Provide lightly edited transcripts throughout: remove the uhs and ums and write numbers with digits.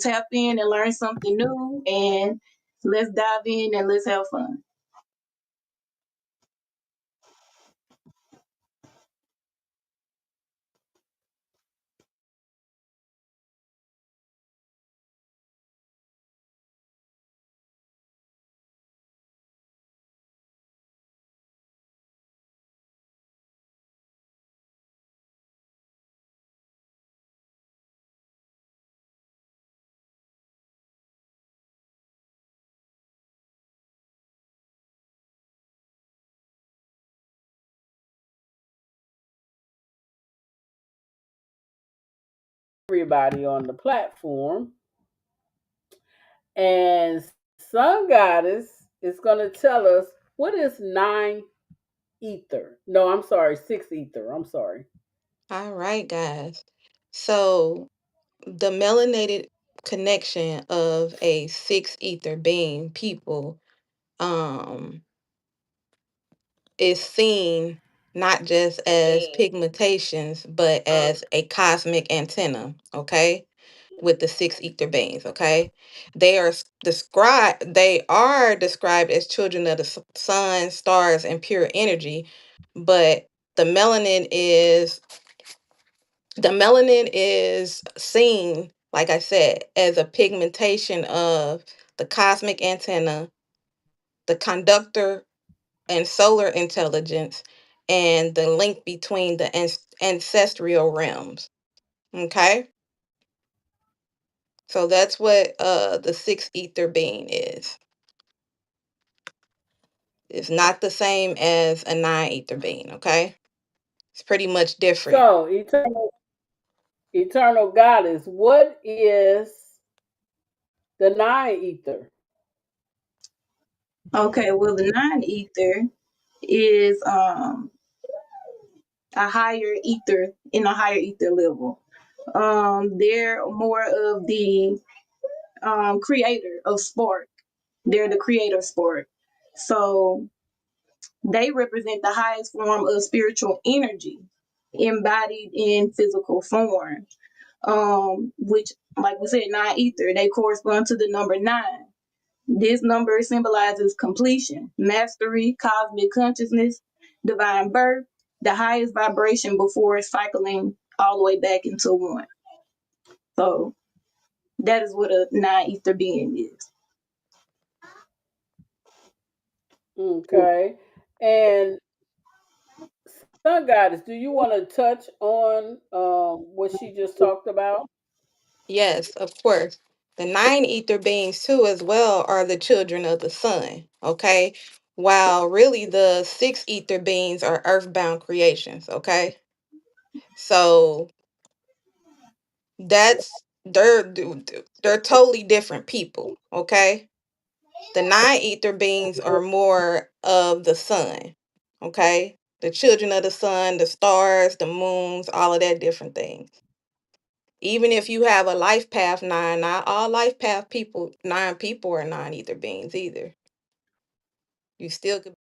tap in and learn something new. And let's dive in and let's have fun. Everybody on the platform. And Sun Goddess is going to tell us what is nine ether. No, I'm sorry, six ether. I'm sorry. All right, guys. So the melanated connection of a six ether being people um is seen not just as pigmentations but as a cosmic antenna, okay? With the six ether beings, okay? They are described as children of the sun, stars, and pure energy, but the melanin is the melanin is seen, like I said, as a pigmentation of the cosmic antenna, the conductor and solar intelligence, and the link between the ancestral realms. Okay? So that's what the sixth ether being is. It's not the same as a nine ether being, okay? It's pretty much different. So, eternal goddess, what is the nine ether? Okay, well, the non-ether is a higher ether in a higher ether level. They're more of the creator of sport. They're the creator of sport. So they represent the highest form of spiritual energy embodied in physical form. Which, like we said, nine ether, they correspond to the number nine. This number symbolizes completion, mastery, cosmic consciousness, divine birth, the highest vibration before cycling all the way back into one. So that is what a nine ether being is. Okay. And Sun Goddess, do you want to touch on what she just talked about? Yes, of course. The nine ether beings, too, as well, are the children of the sun, okay? While really the six ether beings are earthbound creations, okay? So that's they're totally different people, okay? The nine ether beings are more of the sun, okay? The children of the sun, the stars, the moons, all of that different things. Even if you have a life path nine, not all life path people, nine people are nine ether beings either. You still could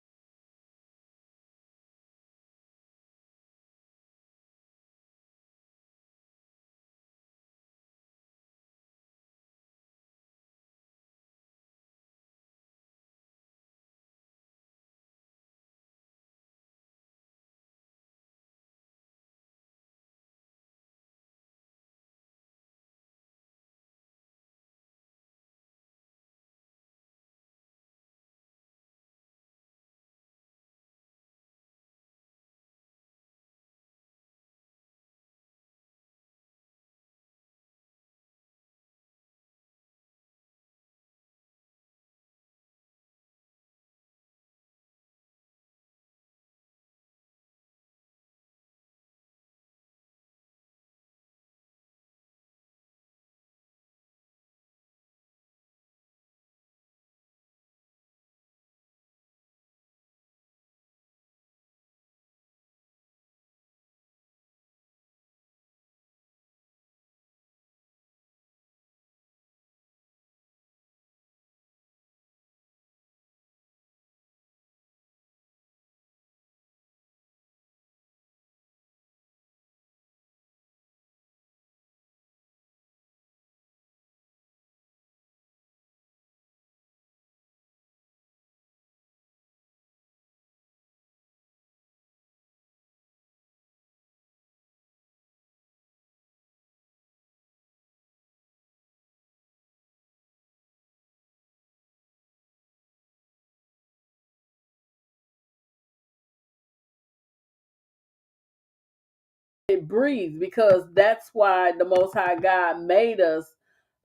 it breathes, because that's why the Most High God made us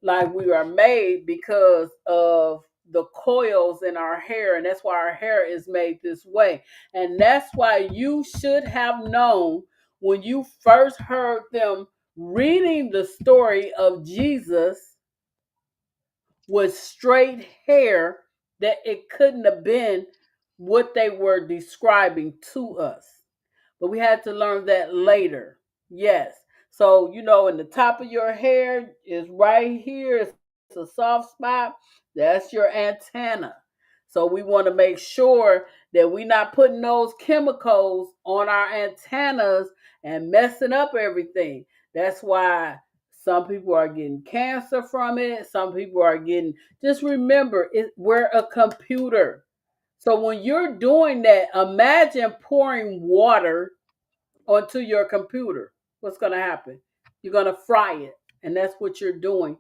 like we are made, because of the coils in our hair, and that's why our hair is made this way. And that's why you should have known when you first heard them reading the story of Jesus with straight hair, that it couldn't have been what they were describing to us. But we had to learn that later. Yes. So, in the top of your hair is right here. It's a soft spot. That's your antenna. So we want to make sure that we're not putting those chemicals on our antennas and messing up everything. That's why some people are getting cancer from it. Some people are getting, just remember, we're a computer. So when you're doing that, imagine pouring water onto your computer. What's going to happen? You're going to fry it. And that's what you're doing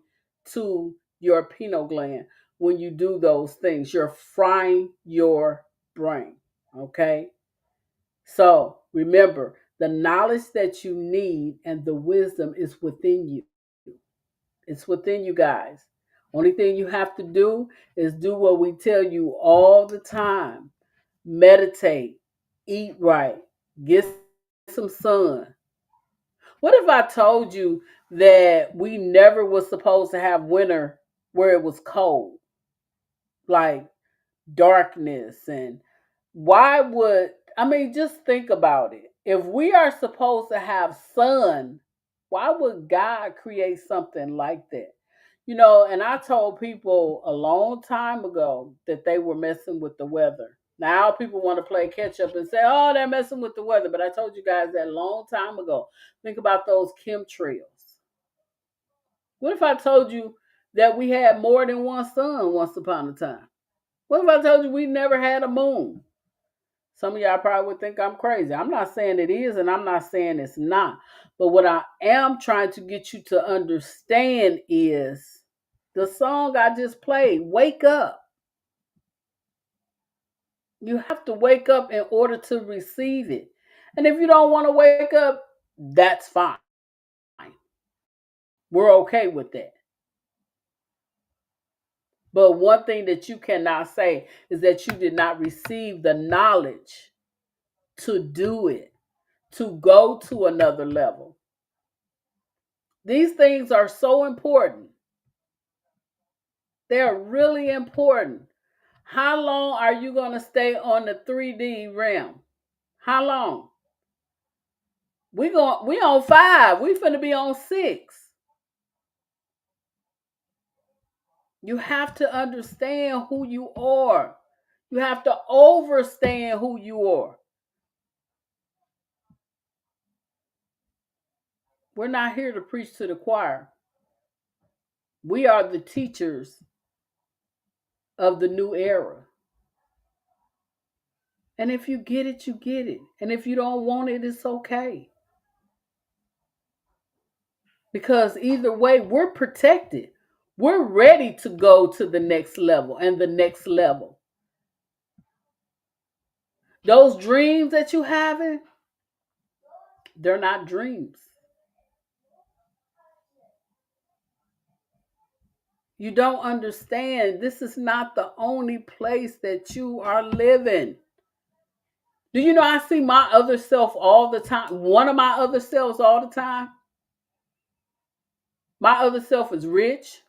to your pineal gland. When you do those things, you're frying your brain. Okay? So remember, the knowledge that you need and the wisdom is within you. It's within you guys. Only thing you have to do is do what we tell you all the time. Meditate, eat right, get some sun. What if I told you that we never was supposed to have winter where it was cold, like darkness? And why would, just think about it. If we are supposed to have sun, why would God create something like that? And I told people a long time ago that they were messing with the weather. Now people want to play catch up and say, oh, they're messing with the weather. But I told you guys that a long time ago. Think about those chemtrails. What if I told you that we had more than one sun once upon a time? What if I told you we never had a moon? Some of y'all probably would think I'm crazy. I'm not saying it is, and I'm not saying it's not. But what I am trying to get you to understand is the song I just played, Wake Up. You have to wake up in order to receive it. And if you don't want to wake up, that's fine. We're okay with that. But one thing that you cannot say is that you did not receive the knowledge to do it, to go to another level. These things are so important. They're really important. How long are you going to stay on the 3D realm? How long? We on 5. We finna be on 6. You have to understand who you are. You have to understand who you are. We're not here to preach to the choir. We are the teachers of the new era. And if you get it, you get it. And if you don't want it, it's okay. Because either way, we're protected. We're ready to go to the next level and the next level. Those dreams that you having, they're not dreams. You don't understand. This is not the only place that you are living. Do you know I see my other self all the time? One of my other selves all the time. My other self is rich,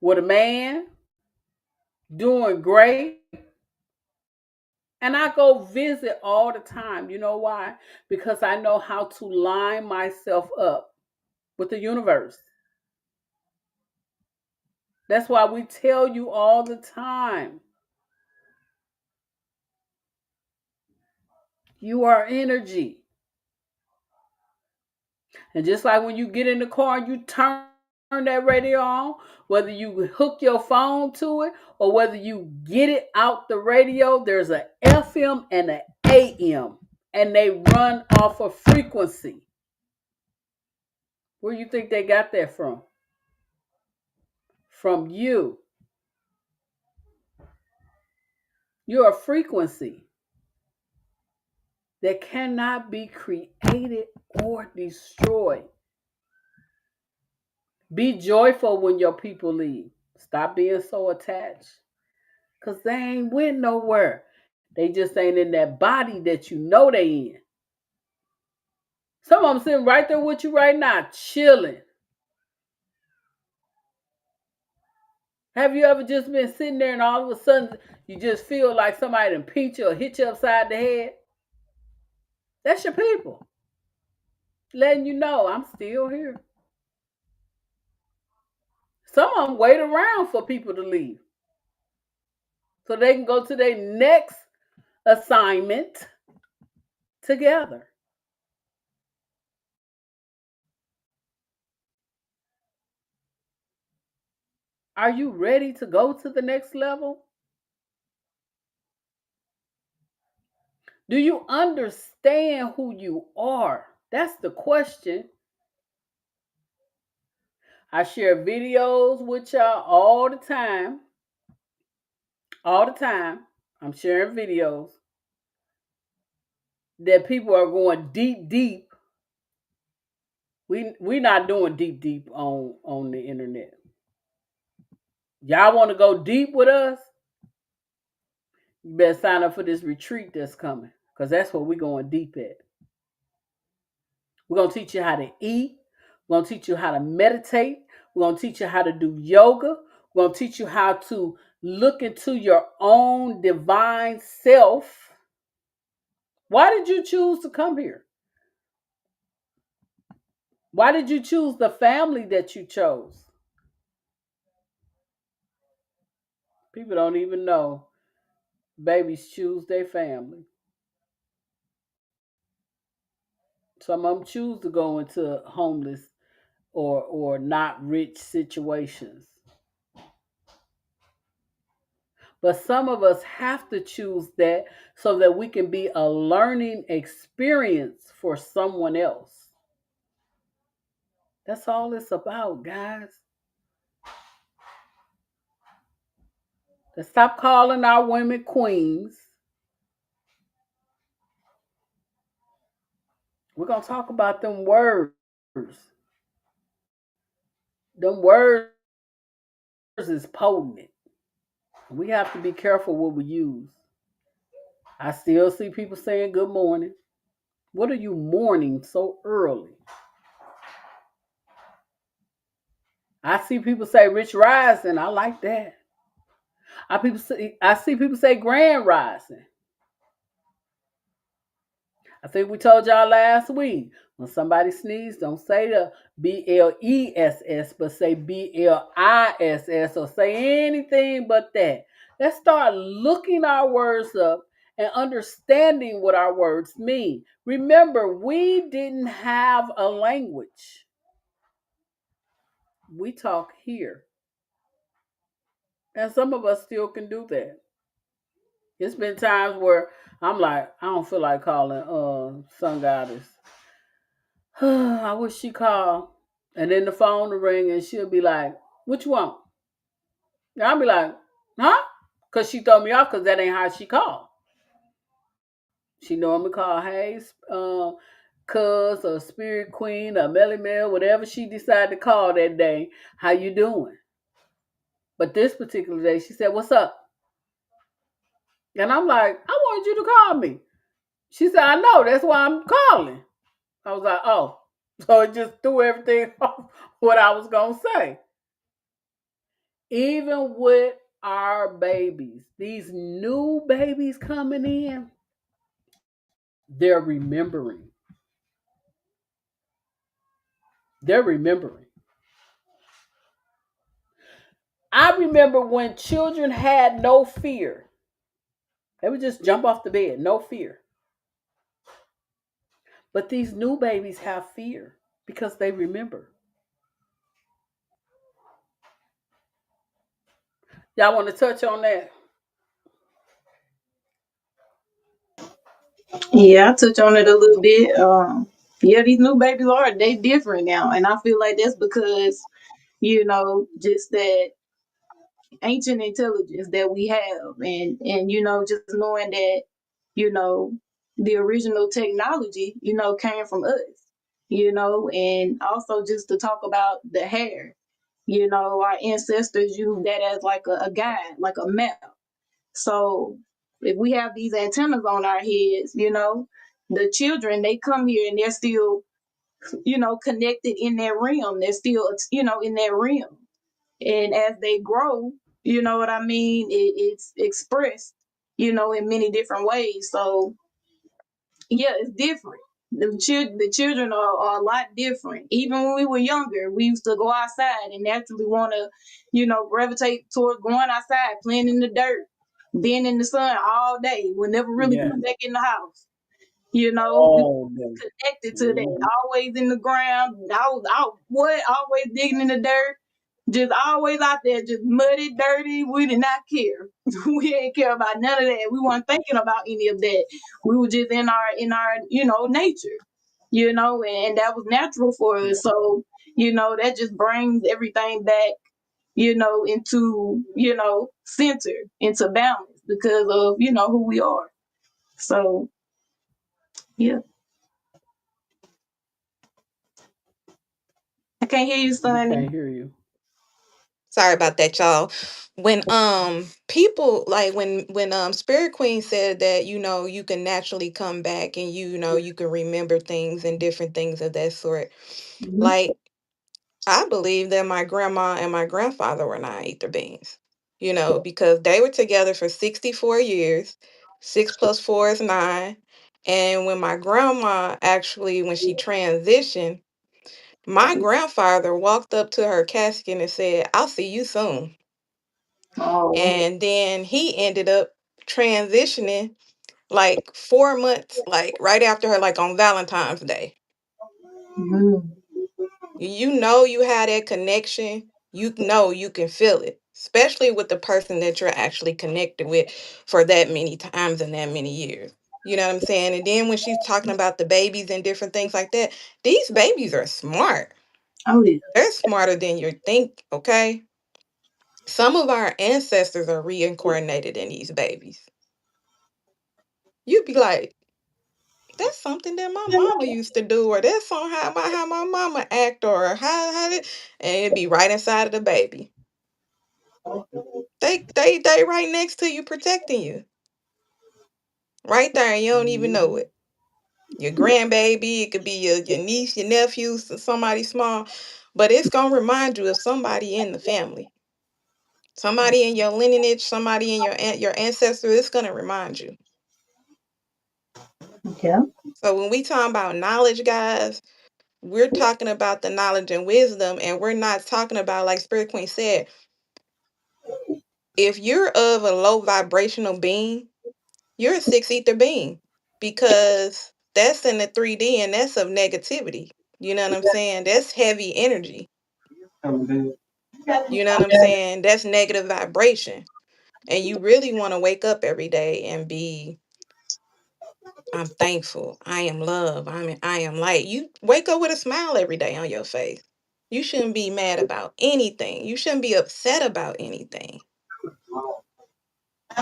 with a man, doing great. And I go visit all the time. You know why? Because I know how to line myself up with the universe. That's why we tell you all the time. You are energy. And just like when you get in the car and you turn that radio on, whether you hook your phone to it or whether you get it out the radio, there's an FM and an AM, and they run off a frequency. Where you think they got that from? From you. You're a frequency. that cannot be created or destroyed. Be joyful when your people leave. Stop being so attached. Because they ain't went nowhere. They just ain't in that body that you know they in. Some of them sitting right there with you right now, chilling. Have you ever just been sitting there and all of a sudden you just feel like somebody done pinch you or hit you upside the head? That's your people. Letting you know I'm still here. Some of them wait around for people to leave so they can go to their next assignment together. Are you ready to go to the next level? Do you understand who you are? That's the question. I share videos with y'all all the time. All the time. I'm sharing videos that people are going deep. We not doing deep on the internet. Y'all want to go deep with us? You better sign up for this retreat that's coming, because that's what we're going deep at. We're going to teach you how to eat. We're going to teach you how to meditate. We're going to teach you how to do yoga. We're going to teach you how to look into your own divine self. Why did you choose to come here? Why did you choose the family that you chose? People don't even know babies choose their family. Some of them choose to go into homeless or not rich situations. But some of us have to choose that so that we can be a learning experience for someone else. That's all it's about, guys. Let's stop calling our women queens. We're going to talk about them words. Them words is potent. We have to be careful what we use. I still see people saying good morning. What are you mourning so early? I see people say rich rising. I like that. I see people say grand rising. I think we told y'all last week, when somebody sneezes, don't say the BLESS, but say BLISS, or say anything but that. Let's start looking our words up and understanding what our words mean. Remember, we didn't have a language. We talk here. And some of us still can do that. It's been times where I'm like, I don't feel like calling Sun Goddess. I wish she called. And then the phone will ring and she'll be like, what you want? And I'll be like, huh? Because she throw me off because that ain't how she called. She normally call, hey, cuz or spirit queen or Melly Mel, whatever she decided to call that day. How you doing? But this particular day, she said, what's up? And I'm like, I wanted you to call me. She said, I know, that's why I'm calling. I was like, oh. So it just threw everything off what I was going to say. Even with our babies, these new babies coming in, they're remembering. They're remembering. I remember when children had no fear. They would just jump off the bed, no fear. But these new babies have fear because they remember. Y'all want to touch on that? Yeah, I touched on it a little bit. Yeah, these new babies they different now, and I feel like that's because just that ancient intelligence that we have, and just knowing that you know the original technology, came from us, and also just to talk about the hair. Our ancestors used that as like a guide, like a map. So if we have these antennas on our heads, the children, they come here and they're still, connected in that realm. They're still, in that realm. And as they grow, you know what I mean? It's expressed, in many different ways. So yeah, it's different. The children are a lot different. Even when we were younger, we used to go outside and naturally want to, gravitate towards going outside, playing in the dirt, being in the sun all day. We'll never really Yeah. come back in the house. We All day. connected to that. Mhm. Always in the ground. I was out, what? Always digging in the dirt. Just always out there, just muddy, dirty. We did not care. We didn't care about none of that. We weren't thinking about any of that. We were just in our nature, and that was natural for us. So, that just brings everything back, into, center, into balance because of, who we are. So yeah. I can't hear you, We Sonny. can't hear you. Sorry about that, y'all. When people like when Spirit Queen said that, you can naturally come back and you can remember things and different things of that sort. Mhm. Like, I believe that my grandma and my grandfather were nine ether beings, because they were together for 64 years. 6 plus 4 is 9. And when my grandma actually, when she transitioned, my grandfather walked up to her casket and said, "I'll see you soon." Oh. And then he ended up transitioning like 4 months, like right after her, like on Valentine's Day. Mhm. You had that connection. You can feel it, especially with the person that you're actually connected with for that many times and that many years. You know what I'm saying? And then when she's talking about the babies and different things like that, these babies are smart. Oh yeah. They're smarter than you think, okay? Some of our ancestors are reincarnated in these babies. You'd be like, that's something that my mama used to do, or that's on how my mama act, or how did, and it'd be right inside of the baby. They right next to you, protecting you, right there, and you don't even know Mhm. it. Your grandbaby, it could be your niece, your nephew, somebody small, but it's gonna remind you of somebody in the family, somebody in your lineage, somebody in your ancestor. It's gonna remind you. Yeah. So when we talk about knowledge, guys, we're talking about the knowledge and wisdom, and we're not talking about, like Spirit Queen said, if you're of a low vibrational being, you're a six ether being, because that's in the 3D and that's of negativity. You know what I'm saying? That's heavy energy. You know what I'm saying? That's negative vibration. And you really want to wake up every day and be, I'm thankful. I am love. I am light. You wake up with a smile every day on your face. You shouldn't be mad about anything. You shouldn't be upset about anything.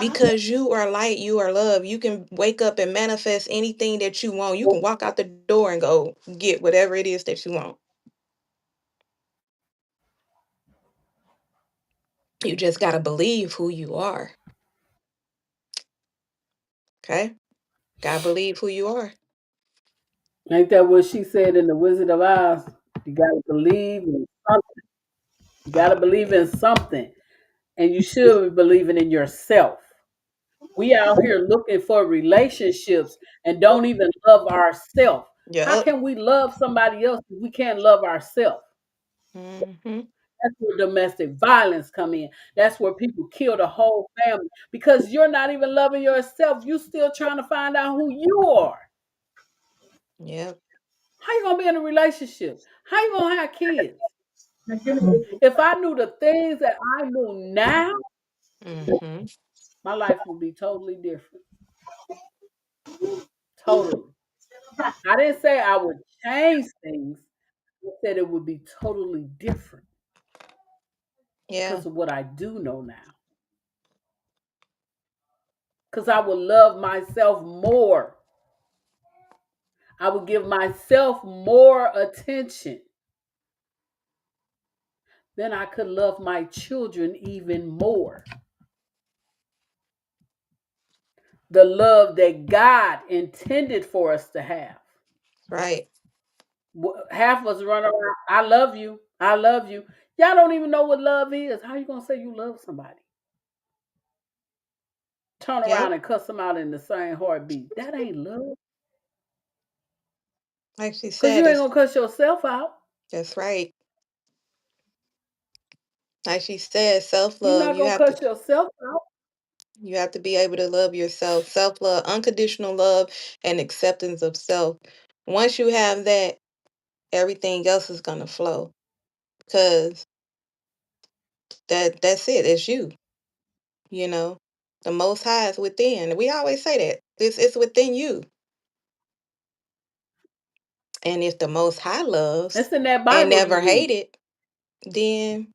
Because you are light, you are love. You can wake up and manifest anything that you want. You can walk out the door and go get whatever it is that you want. You just got to believe who you are. Okay? Got to believe who you are. Ain't that what she said in The Wizard of Oz? You gotta believe in something. You gotta believe in something. And you should be believing in yourself. We out here looking for relationships and don't even love ourselves. How Yup. can we love somebody else if we can't love ourselves? Mm-hmm. That's where domestic violence come in. That's where people kill the whole family because you're not even loving yourself. You still trying to find out who you are. Yep. How you gonna be in a relationship? How you gonna have kids? If I knew the things that I knew now, Mm-hmm. my life would be totally different. Totally. I didn't say I would change things. I said it would be totally different Yeah. because of what I do know now. Because I would love myself more. I would give myself more attention. Then I could love my children even more. The love that God intended for us to have. Right. Half of us run around, I love you. I love you. Y'all don't even know what love is. How you gonna say you love somebody? Turn around Yep. and cuss them out in the same heartbeat. That ain't love. Like she Cause said, you ain't it's gonna cuss yourself out. that's right. Like she said, self You're love. not gonna cuss yourself out. You have to be able to love yourself. Self love, unconditional love, and acceptance of self. Once you have that, everything else is gonna flow. Because that's it. It's you. You know, the Most High is within. We always say that it's within you. And if the Most High loves It's in that and Bible you never read. hated, then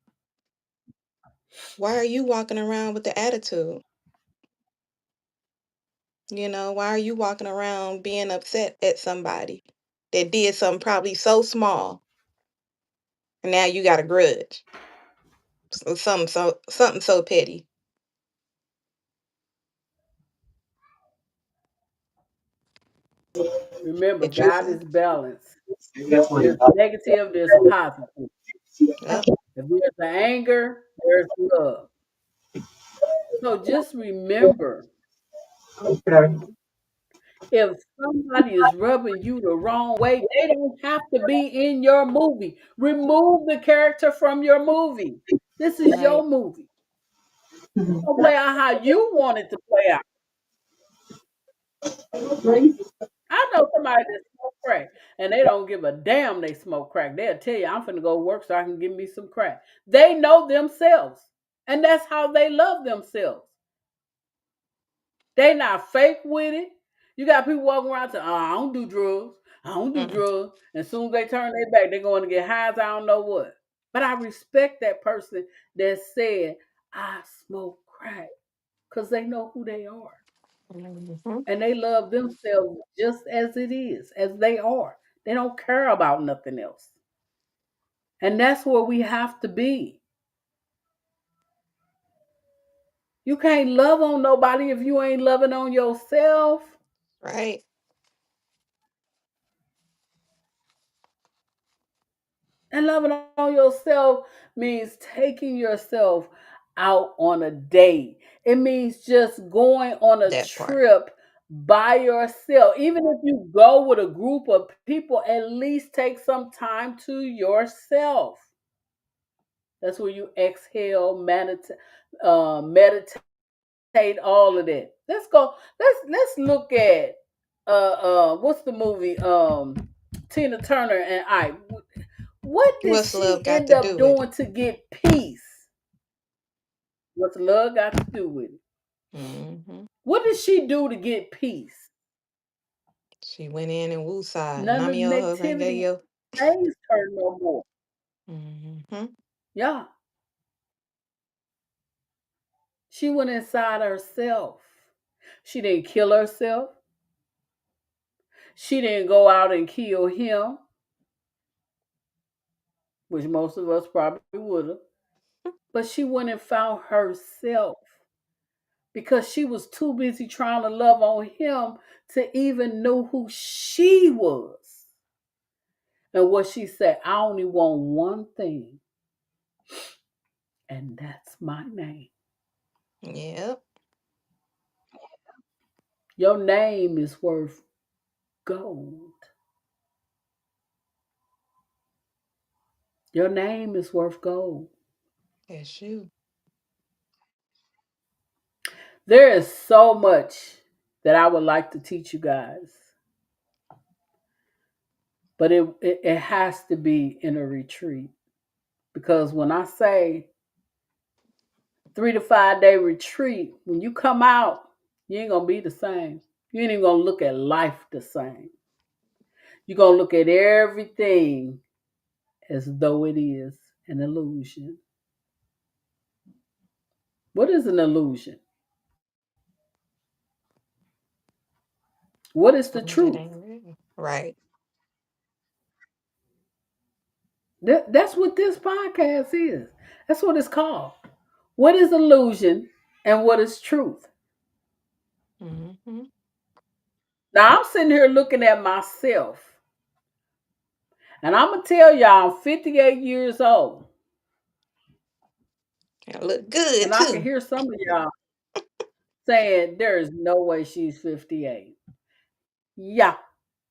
why are you walking around with the attitude? Why are you walking around being upset at somebody that did something probably so small, and now you got a grudge? Something so petty. Remember, That you God feel. is balanced. There's negative, there's positive. Yep. If there's the anger, there's love. So just remember, if somebody is rubbing you the wrong way, they don't have to be in your movie. Remove the character from your movie. This is Right. your movie. Don't play out how you want it to play out. I know somebody that smoke crack and they don't give a damn they smoke crack. They'll tell you, I'm finna go work so I can give me some crack. They know themselves. And that's how they love themselves. They not fake with it. You got people walking around saying, oh, I don't do drugs. I don't do Mm. drugs. And as soon as they turn their back, they're going to get high as I don't know what. But I respect that person that said, I smoke crack because they know who they are. Mhm. And they love themselves just as it is, as they are. They don't care about nothing else. And that's where we have to be. You can't love on nobody if you ain't loving on yourself. Right. And loving on yourself means taking yourself out on a date. It means just going on a That part. trip by yourself. Even if you go with a group of people, at least take some time to yourself. That's where you exhale, meditate, all of that. Let's go. Let's look at what's the movie? Tina Turner and I. What did What's love she got end to up do with doing to get peace? What's love got to do with it? it? What did she do to get peace? She went in and woosah. None of the Namio negativity Horengayo. phased her no more. Mm-hmm. Yeah, she went inside herself. She didn't kill herself. She didn't go out and kill him, which most of us probably would have. But she went and found herself because she was too busy trying to love on him to even know who she was. And what she said, I only want one thing, and that's my name. Yep. Your name is worth gold. Your name is worth gold. That's you. There is so much that I would like to teach you guys, but it has to be in a retreat. Because when I say 3 to 5 day retreat, when you come out, you ain't gonna be the same. You ain't even gonna look at life the same. You're gonna look at everything as though it is an illusion. What is an illusion? What is the Something that truth? ain't real. Right. That's what this podcast is. That's what it's called. What is illusion and what is truth? Mm-hmm. Now I'm sitting here looking at myself, and I'm gonna tell y'all I'm 58 years old, I look good and I can too. hear some of y'all saying there is no way she's 58. Yeah,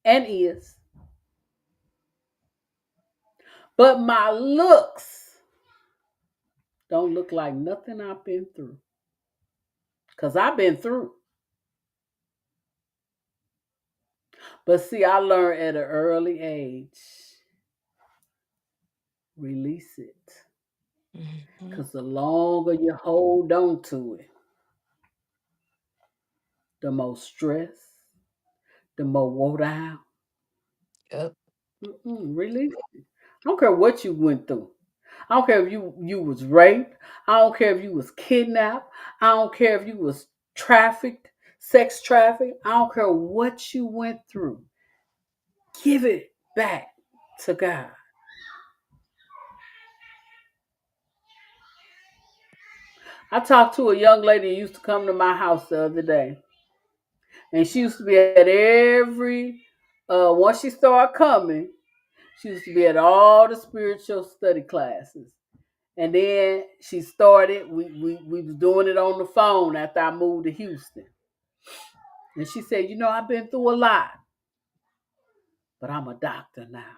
and is, but my looks don't look like nothing I've been through, cause I've been through. But see, I learned at an early age, release it. Mm-hmm. Because the longer you hold on to it, the more stress, the more woe down. Yep. Release it. I don't care what you went through. I don't care if you was raped. I don't care if you was kidnapped. I don't care if you was trafficked, sex trafficked. I don't care what you went through. Give it back to God. I talked to a young lady who used to come to my house the other day, and she used to be at every. Once she started coming, she used to be at all the spiritual study classes. And then she started, we was doing it on the phone after I moved to Houston. And she said, I've been through a lot, but I'm a doctor now.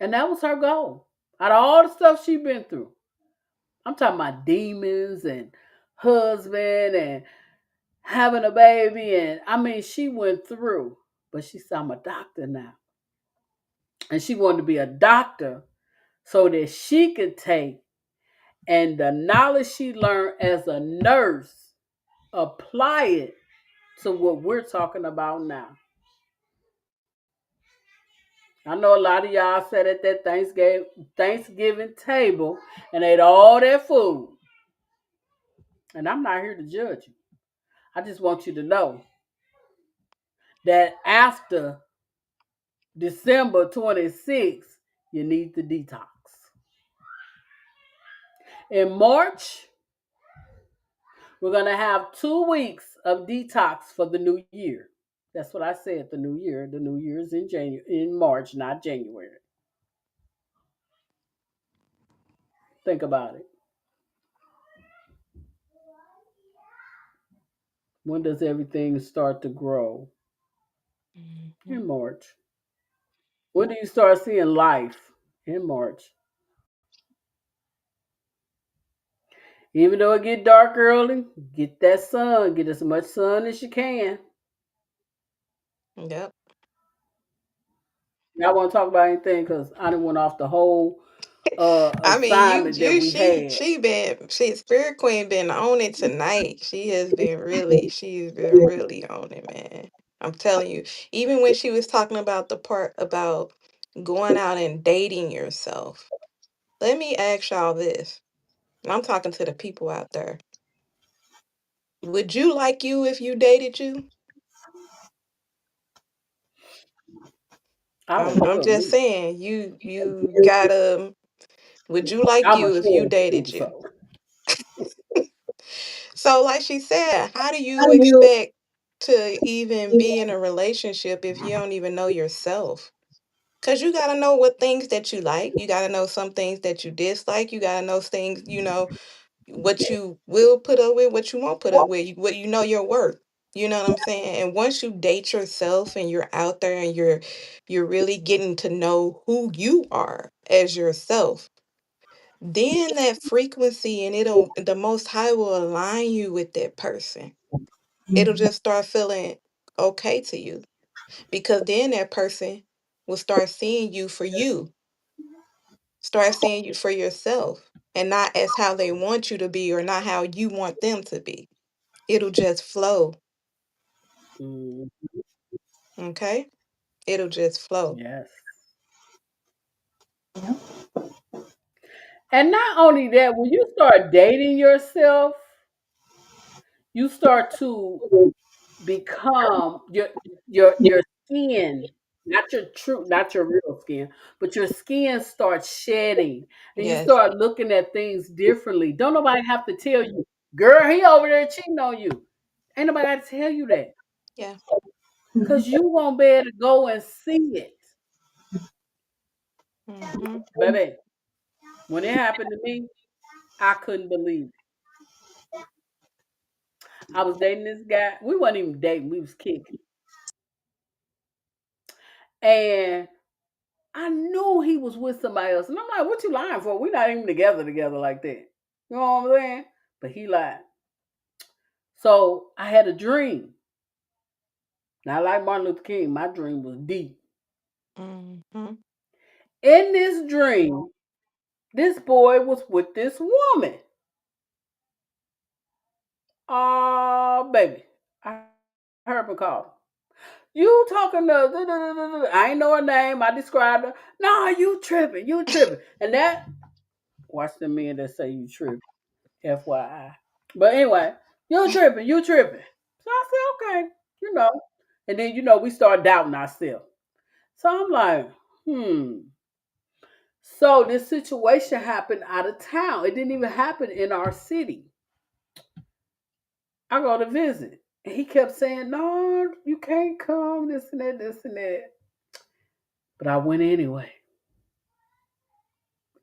And that was her goal. Out of all the stuff she been through, I'm talking about demons and husband and having a baby. And I mean, she went through, but she said, I'm a doctor now. And she wanted to be a doctor so that she could take and the knowledge she learned as a nurse, apply it to what we're talking about now. I know a lot of y'all sat at that Thanksgiving table and ate all that food. And I'm not here to judge you. I just want you to know that after December 26th, you need to detox. In March, we're going to have 2 weeks of detox for the new year. That's what I said, the new year. The new year is in March, not January. Think about it. When does everything start to grow? Mm-hmm. In March. When do you start seeing life? In March. Even though it get dark early, get that sun. Get as much sun as you can. Yep. Y'all want to talk about anything? Because I done went off the whole I mean, assignment that we had. Spirit Queen been on it tonight. She's been really on it, man. I'm telling you, even when she was talking about the part about going out and dating yourself, let me ask y'all this. And I'm talking to the people out there. Would you like you if you dated you? I would I'm love just me. saying, you gotta. Would you like I'm a you if you sure dated too, you? so. So, like she said, how do you expect to even be in a relationship if you don't even know yourself? Because you got to know what things that you like. You got to know some things that you dislike. You got to know things, what you will put up with, what you won't put up with, what you know your worth. You know what I'm saying? And once you date yourself and you're out there and you're really getting to know who you are as yourself, then that frequency and the most high will align you with that person. It'll just start feeling okay to you because then that person will start seeing you for you, start seeing you for yourself and not as how they want you to be or not how you want them to be. It'll just flow. Mm, Okay? It'll just flow. yes. And not only that, when you start dating yourself, you start to become your skin, not your real skin, but your skin starts shedding and you Yes. start looking at things differently. Don't nobody have to tell you, girl, he over there cheating on you. Ain't nobody got to tell you that. Yeah. Because you won't be able to go and see it. Mm-hmm. Baby, when it happened to me, I couldn't believe it. I was dating this guy. We wasn't even dating, we was kicking. And I knew he was with somebody else. And I'm like, what you lying for? We're not even together like that. You know what I'm saying? But he lied. So I had a dream. Now, like Martin Luther King, my dream was deep. Mm-hmm. In this dream, this boy was with this woman. Oh, baby. I heard her call. You talking to, I ain't know her name. I described her. No, you tripping. You tripping. And that, watch the men that say you tripping. FYI. But anyway, you tripping. You tripping. So I said, okay. You know. And then, we start doubting ourselves. So I'm like, hmm. So this situation happened out of town. It didn't even happen in our city. I go to visit. And he kept saying, no, you can't come, this and that, this and that. But I went anyway.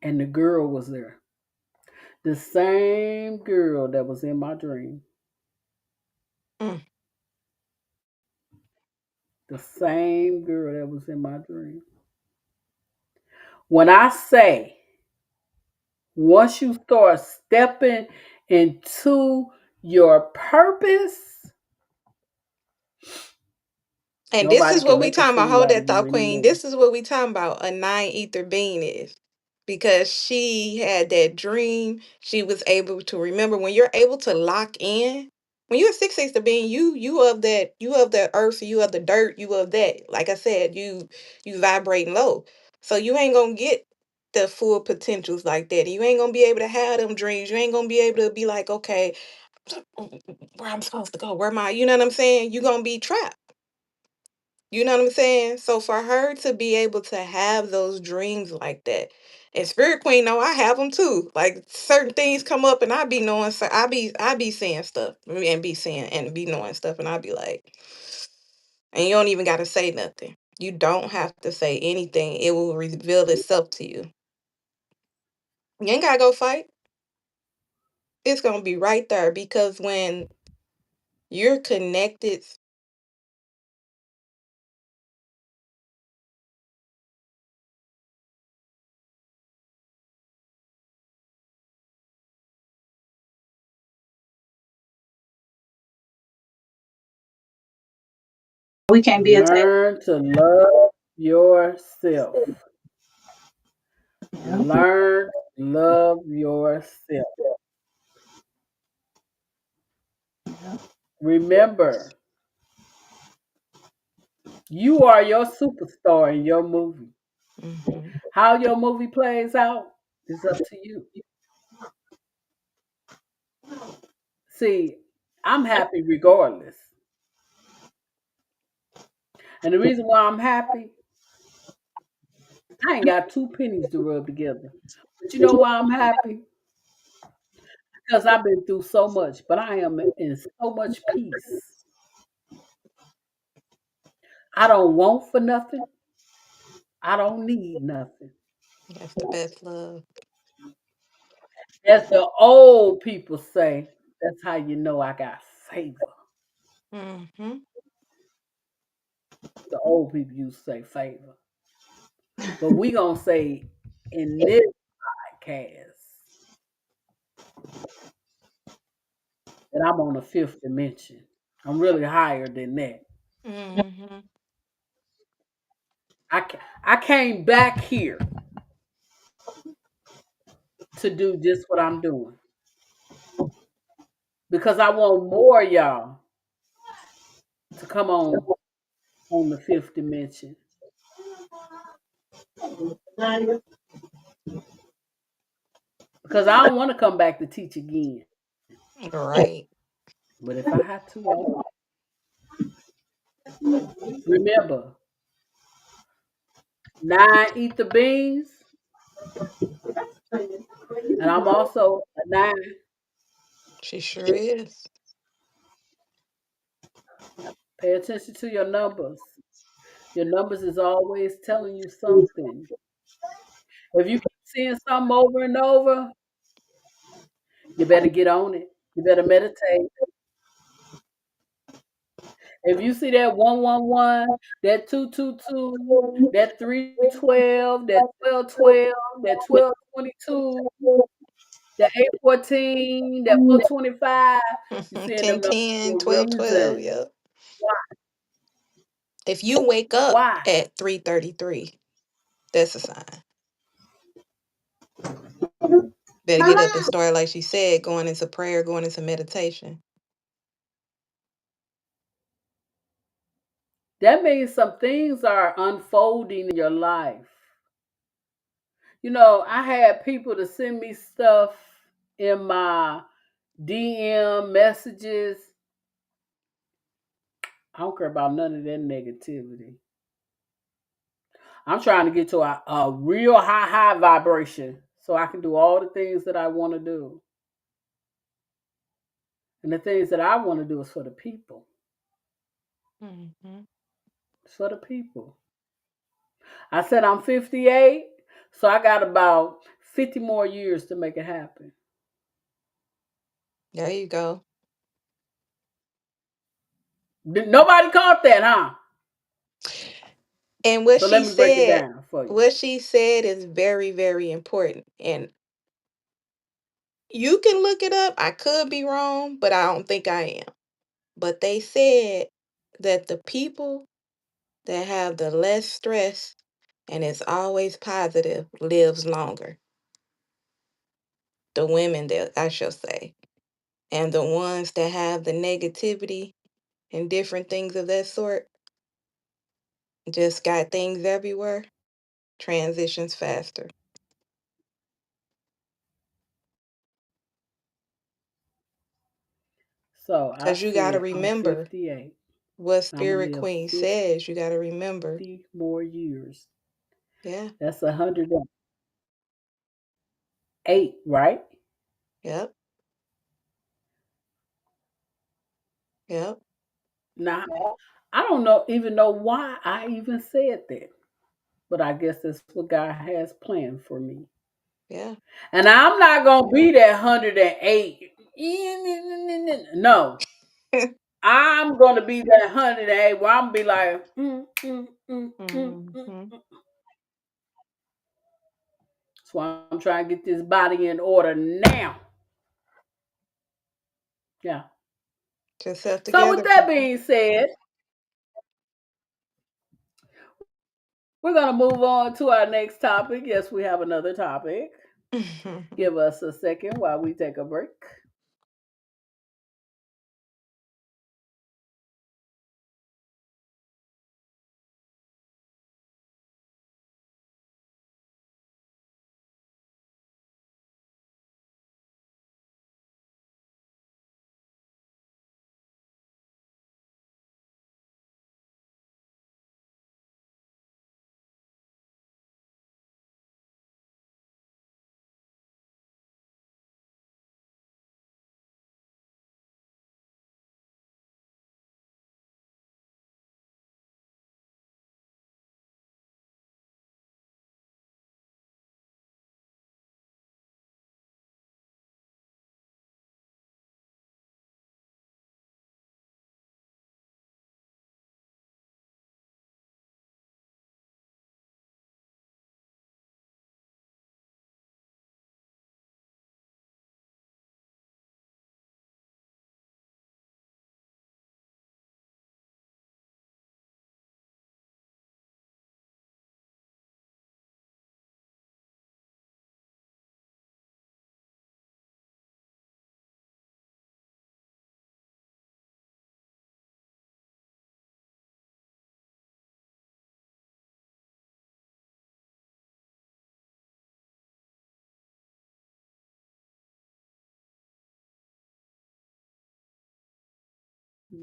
And the girl was there. The same girl that was in my dream. Mm. The same girl that was in my dream. When I say, once you start stepping into your purpose, And this nobody is can what we make a talking about. fool Hold out of that you thought, Queen. anymore. This is what we talking about. A nine ether being is because she had that dream. She was able to remember when you're able to lock in. When you're a six ether being, you of that, you of the earth, you of the dirt, you of that. Like I said, you vibrating low, so you ain't gonna get the full potentials like that. You ain't gonna be able to have them dreams. You ain't gonna be able to be like, okay, where I'm supposed to go, where am I? You know what I'm saying? You gonna be trapped. You know what I'm saying? So for her to be able to have those dreams like that, and Spirit Queen, know I have them too. Like certain things come up, and I be knowing, so I be saying stuff, and be saying and be knowing stuff, and I be like, and you don't even got to say nothing. You don't have to say anything. It will reveal itself to you. You ain't gotta go fight. It's gonna be right there because when you're connected. We can't be attacked. Learn to love yourself. Learn to love yourself. Remember, you are your superstar in your movie. Mhm. How your movie plays out is up to you. See, I'm happy regardless. And the reason why I'm happy, I ain't got two pennies to rub together. But you know why I'm happy? Because I've been through so much, but I am in so much peace. I don't want for nothing. I don't need nothing. That's the best love. As the old people say, that's how you know I got favor. Mhm. The old people used to say favor. But we gonna say in this podcast that I'm on the fifth dimension. I'm really higher than that. Mhm. I came back here to do just what I'm doing because I want more of y'all to come on the fifth dimension because I don't want to come back to teach again. Right. But if I have to, I will. Remember, 9 eat the beans, and I'm also a 9. She sure is. Pay attention to your numbers. Your numbers is always telling you something. If you keep seeing something over and over, you better get on it. You better meditate. If you see that 111, that 222, that 312, that 1212, that 1222, that 814, that 425, you seeing them numbers 10, for a 12, 12. reason. Yep. Why? If you wake up Why? at 3:33, that's a sign. Better get up and start, like she said, going into prayer, going into meditation. That means some things are unfolding in your life. I had people to send me stuff in my DM messages. I don't care about none of that negativity. I'm trying to get to a real high vibration so I can do all the things that I want to do. And the things that I want to do is for the people. Hmm. It's for the people. I said I'm 58, so I got about 50 more years to make it happen. There you go. Nobody caught that, huh? And So let me break it down for you. what she said is very, very important. And you can look it up. I could be wrong, but I don't think I am. But they said that the people that have the less stress and it's always positive lives longer. The women that I shall say. And the ones that have the negativity and different things of that sort just got things everywhere, transitions faster. So I Because you got to said I'm remember 58. what I'm gonna Spirit live Queen 50 says. You got to remember. more years. Yeah. That's 108, right? Yep. Yep. Now I don't even know why I even said that, but I guess that's what God has planned for me. Yeah. And I'm not gonna be that 108. No, I'm gonna be that 108 where I'm gonna be like, Hmm. That's why I'm trying to get this body in order now. Yeah. Yourself So with together, that people. being said, we're gonna move on to our next topic. Yes, we have another topic. Give us a second while we take a break.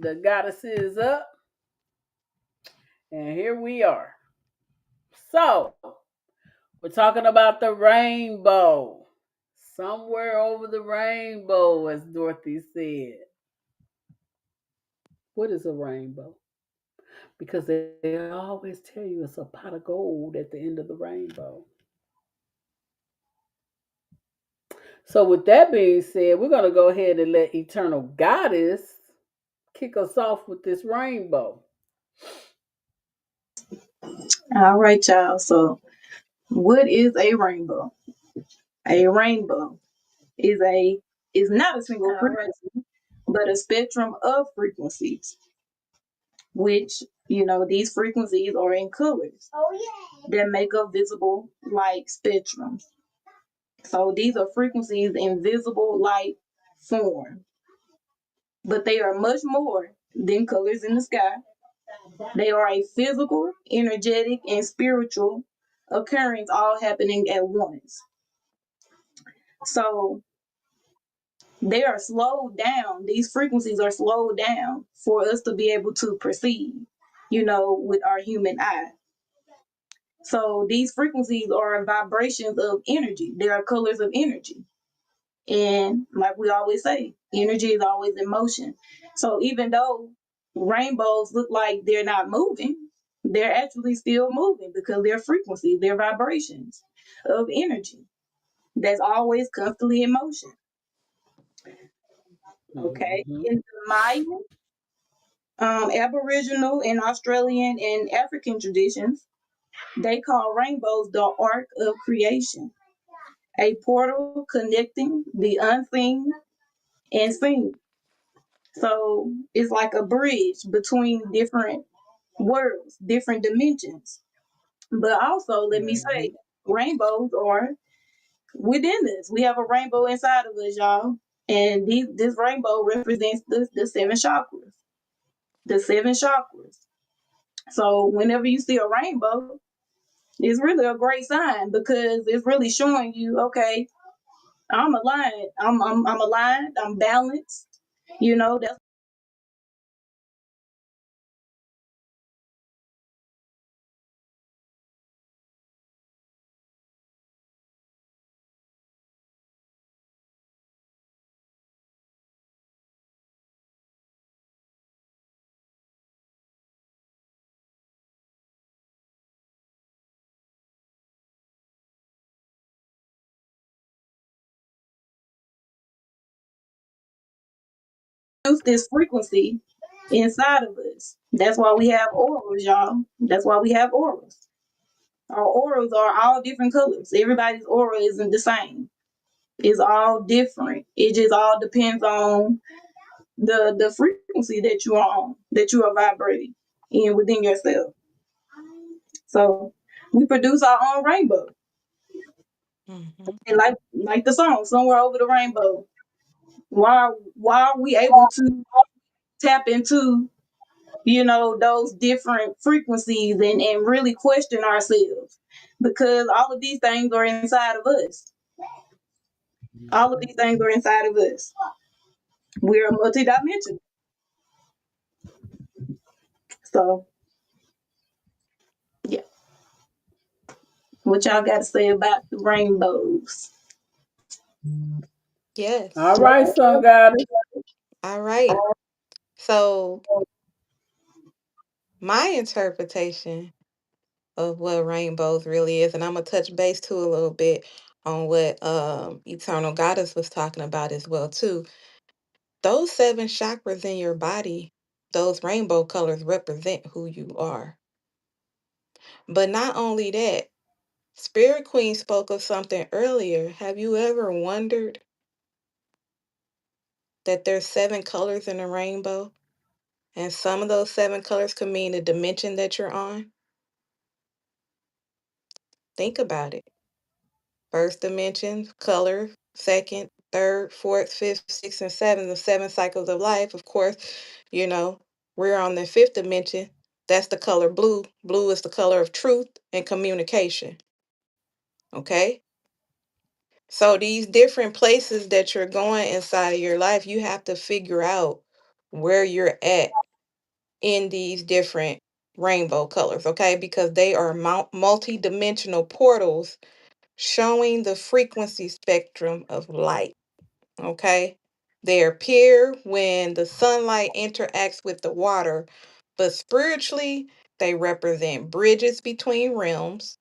The goddess is up. And here we are. So, we're talking about the rainbow. Somewhere over the rainbow, as Dorothy said. What is a rainbow? Because they always tell you it's a pot of gold at the end of the rainbow. So, with that being said, we're going to go ahead and let Eternal Goddess kick us off with this rainbow. All right, y'all. So, what is a rainbow? A rainbow is a is not a single frequency, but a spectrum of frequencies, which these frequencies are in colors that make up visible light spectrums. So these are frequencies in visible light form, but they are much more than colors in the sky. They are a physical, energetic, and spiritual occurrence all happening at once. So they are slowed down. These frequencies are slowed down for us to be able to perceive, with our human eye. So these frequencies are vibrations of energy. They are colors of energy. And like we always say, energy is always in motion. So even though rainbows look like they're not moving, they're actually still moving because they're frequencies, they're vibrations of energy that's always constantly in motion. Okay. Mm-hmm. In the Mayan, Aboriginal, and Australian and African traditions, they call rainbows the arc of creation, a portal connecting the unseen and seen. So it's like a bridge between different worlds, different dimensions. But also, let me say, rainbows are within us. We have a rainbow inside of us, y'all. And this rainbow represents the seven chakras. The seven chakras. So whenever you see a rainbow, it's really a great sign because it's really showing you, okay, I'm aligned. I'm aligned. I'm balanced. That's this frequency inside of us. That's why we have auras, y'all. That's why we have auras. Our auras are all different colors. Everybody's aura isn't the same. It's all different. It just all depends on the frequency that you are on, that you are vibrating in within yourself. So we produce our own rainbow. Mm-hmm. And like the song, Somewhere Over the Rainbow. Why are we able to tap into, those different frequencies and really question ourselves? Because all of these things are inside of us. All of these things are inside of us. We're multidimensional. So yeah. What y'all got to say about the rainbows? All Yes. right, Sun Goddess. All right. So my interpretation of what rainbows really is, and I'm gonna touch base too a little bit on what Eternal Goddess was talking about as well too. Those seven chakras in your body, those rainbow colors represent who you are. But not only that, Spirit Queen spoke of something earlier. Have you ever wondered that there's seven colors in a rainbow? And some of those seven colors could mean the dimension that you're on? Think about it. First dimension, color, second, third, fourth, fifth, sixth, and seventh, the seven cycles of life. Of course, you know, we're on the fifth dimension. That's the color blue. Blue is the color of truth and communication. Okay? So these different places that you're going inside of your life, you have to figure out where you're at in these different rainbow colors, okay? Because they are multi-dimensional portals showing the frequency spectrum of light, okay? They appear when the sunlight interacts with the water, but spiritually, they represent bridges between realms,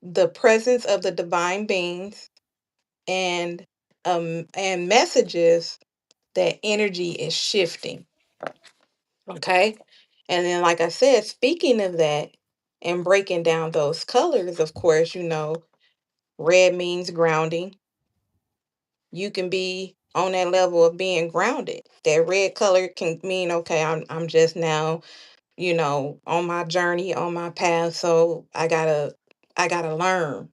the presence of the divine beings, and messages that energy is shifting. Okay. And then, like I said, speaking of that and breaking down those colors, of course, red means grounding. You can be on that level of being grounded. That red color can mean, okay, I'm just now, on my journey, on my path. So I gotta learn.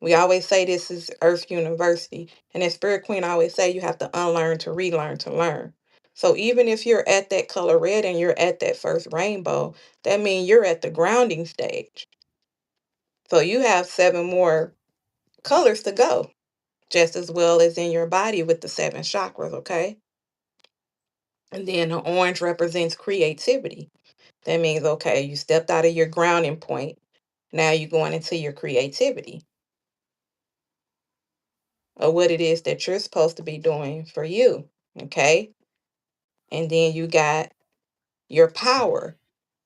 We always say this is Earth University. And as Spirit Queen always say, you have to unlearn to relearn to learn. So even if you're at that color red and you're at that first rainbow, that means you're at the grounding stage. So you have 7 more colors to go, just as well as in your body with the 7 chakras, okay? And then the orange represents creativity. That means, okay, you stepped out of your grounding point. Now you're going into your creativity of what it is that you're supposed to be doing for you, okay? And then you got your power,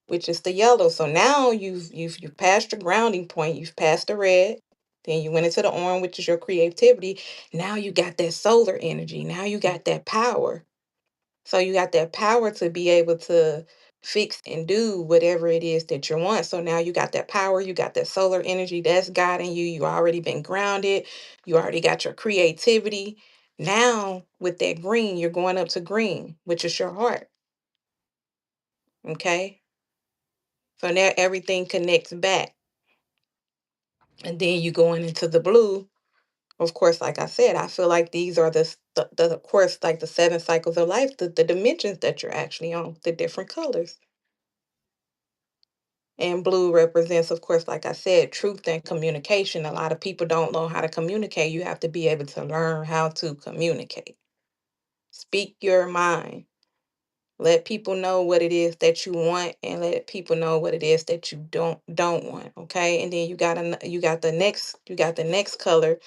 which is the yellow. So now you've passed your grounding point, you've passed the red, then you went into the orange, which is your creativity. Now you got that solar energy. Now you got that power. So you got that power to be able to fix and do whatever it is that you want. So now you got that power, you got that solar energy that's guiding you. You already been grounded. You already got your creativity. Now with that green, you're going up to green, which is your heart. Okay. So now everything connects back. And then you going into the blue. Of course, like I said, I feel like these are of course, like the 7 cycles of life, the dimensions that you're actually on, the different colors. And blue represents, of course, like I said, truth and communication. A lot of people don't know how to communicate. You have to be able to learn how to communicate. Speak your mind. Let people know what it is that you want, and let people know what it is that you don't want. Okay. And then you got the next color,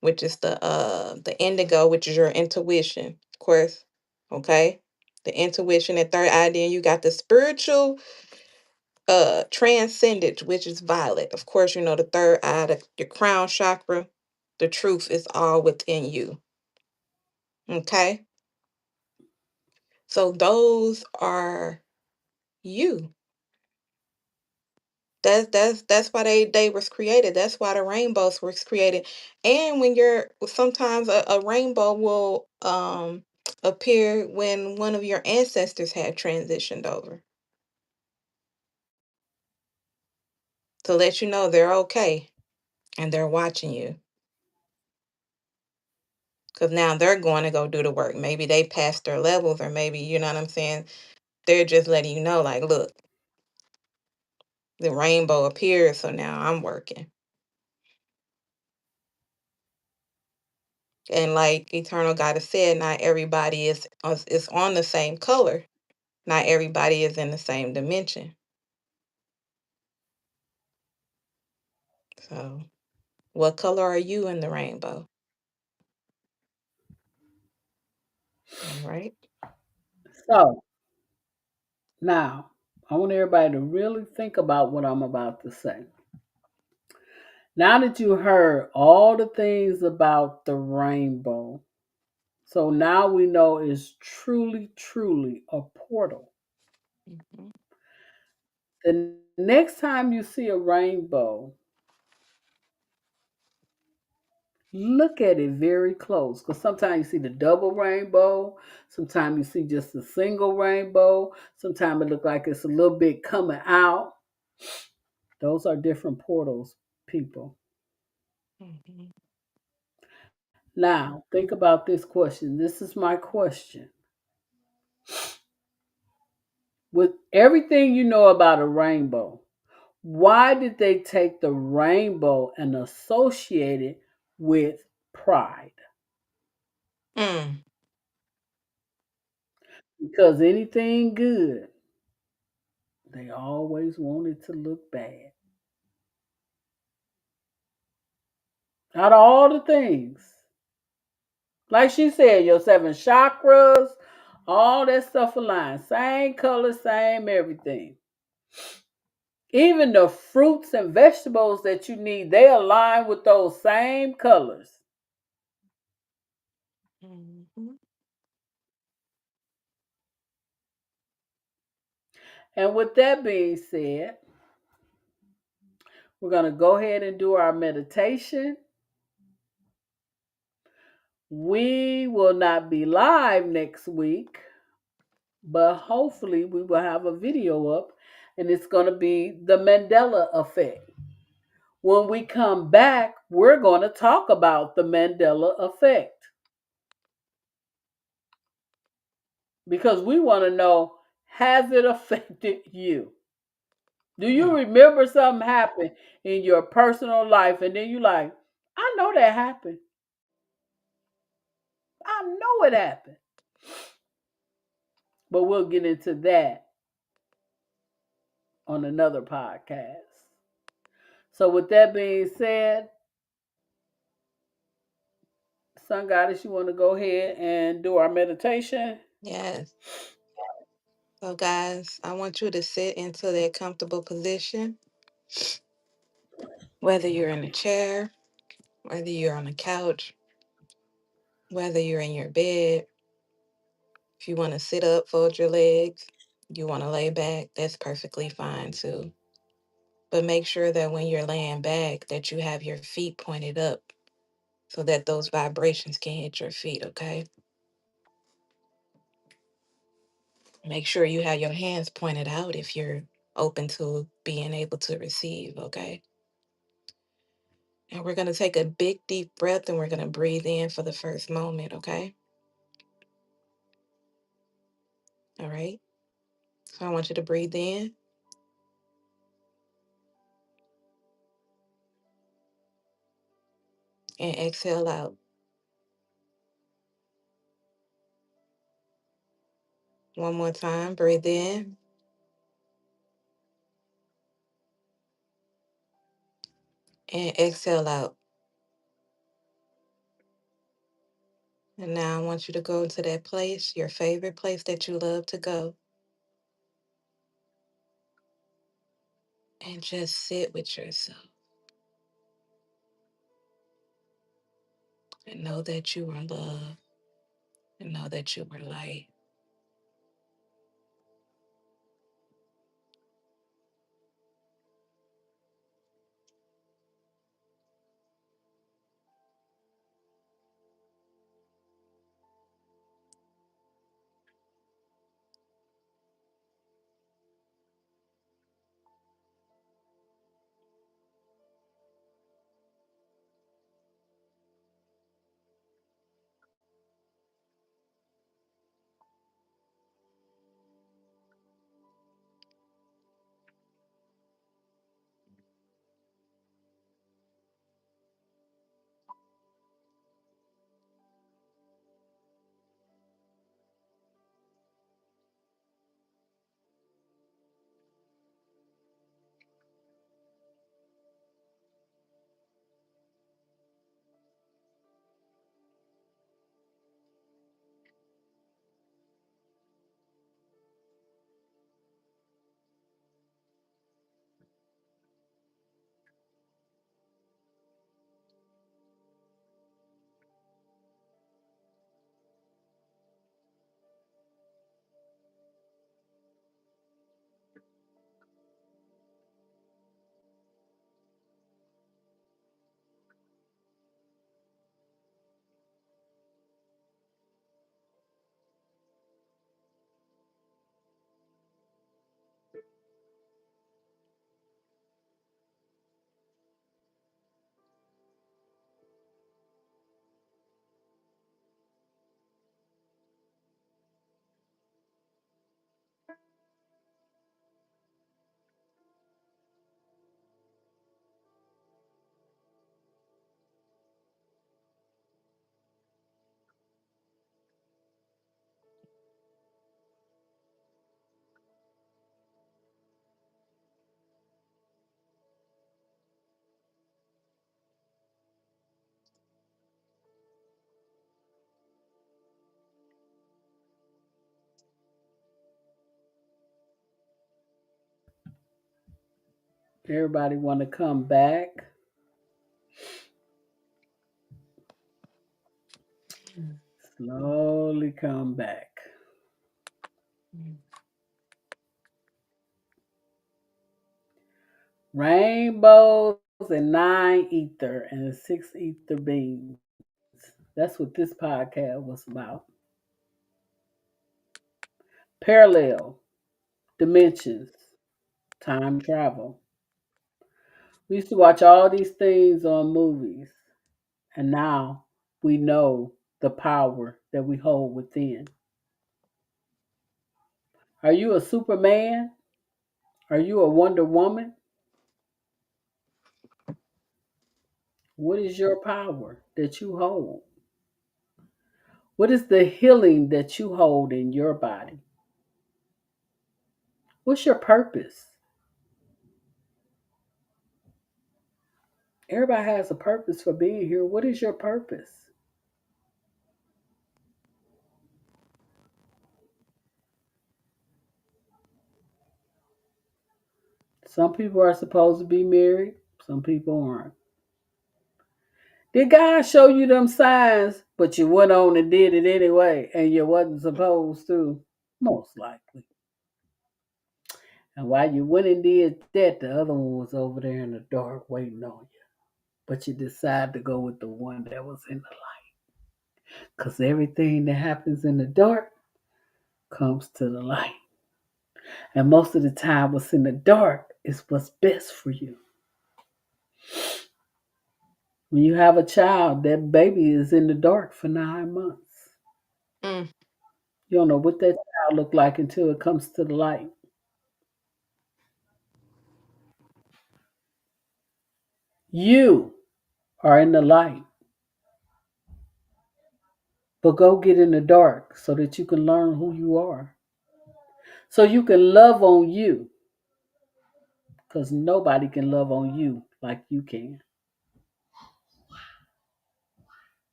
which is the indigo, which is your intuition, of course. Okay. The intuition and third eye. Then you got the spiritual transcendent, which is violet. Of course, the third eye, your crown chakra. The truth is all within you. Okay. So those are you. That's why they was created. That's why the rainbows was created. And when you're sometimes a rainbow will appear when one of your ancestors had transitioned over to let you know they're okay and they're watching you. Because now they're going to go do the work. Maybe they passed their levels, or maybe, you know what I'm saying? They're just letting you know, like, look, the rainbow appears, so now I'm working. And like Eternal Goddess said, not everybody is on the same color. Not everybody is in the same dimension. So, what color are you in the rainbow? All right. So now I want everybody to really think about what I'm about to say. Now that you heard all the things about the rainbow, so now we know it's truly, truly a portal. Mhm. The next time you see a rainbow, look at it very close, because sometimes you see the double rainbow, sometimes you see just a single rainbow, sometimes it looks like it's a little bit coming out. Those are different portals, people. Mhm. Now, think about this question. This is my question. With everything you know about a rainbow, why did they take the rainbow and associate it with pride? Mm. Because anything good They always want it to look bad. Out of all the things, like she said, your seven chakras, all that stuff align. Same color, same everything. Even the fruits and vegetables that you need, they align with those same colors. Mhm. And with that being said, we're going to go ahead and do our meditation. We will not be live next week, but hopefully we will have a video up, and it's going to be the Mandela effect. When we come back, we're going to talk about the Mandela effect because we want to know, has it affected you? Do you remember something happened in your personal life and then you like, I know that happened. I know it happened. But we'll get into that on another podcast. So with that being said, Sun Goddess, you want to go ahead and do our meditation? Yes. So, guys, I want you to sit into that comfortable position, whether you're in a chair, whether you're on a couch, whether you're in your bed. If you want to sit up, fold your legs, you want to lay back, that's perfectly fine too. But make sure that when you're laying back that you have your feet pointed up so that those vibrations can hit your feet, okay? Make sure you have your hands pointed out if you're open to being able to receive, okay? And we're going to take a big deep breath and we're going to breathe in for the first moment, okay? All right. So I want you to breathe in and exhale out. One more time. Breathe in and exhale out. And now I want you to go to that place, your favorite place that you love to go, and just sit with yourself and know that you are loved and know that you are light. Everybody want to come back. Slowly come back. Rainbows and 9 ether and 6 ether beings. That's what this podcast was about. Parallel dimensions, time travel. We used to watch all these things on movies, and now we know the power that we hold within. Are you a Superman? Are you a Wonder Woman? What is your power that you hold? What is the healing that you hold in your body? What's your purpose? Everybody has a purpose for being here. What is your purpose? Some people are supposed to be married, some people aren't. Did God show you them signs, but you went on and did it anyway, and you wasn't supposed to? Most likely. And while you went and did that, the other one was over there in the dark waiting on you. But you decided to go with the one that was in the light. Because everything that happens in the dark comes to the light. And most of the time, what's in the dark is what's best for you. When you have a child, that baby is in the dark for 9 months. Mm. You don't know what that child look like until it comes to the light. You are in the light, but go get in the dark so that you can learn who you are. So you can love on you, because nobody can love on you like you can.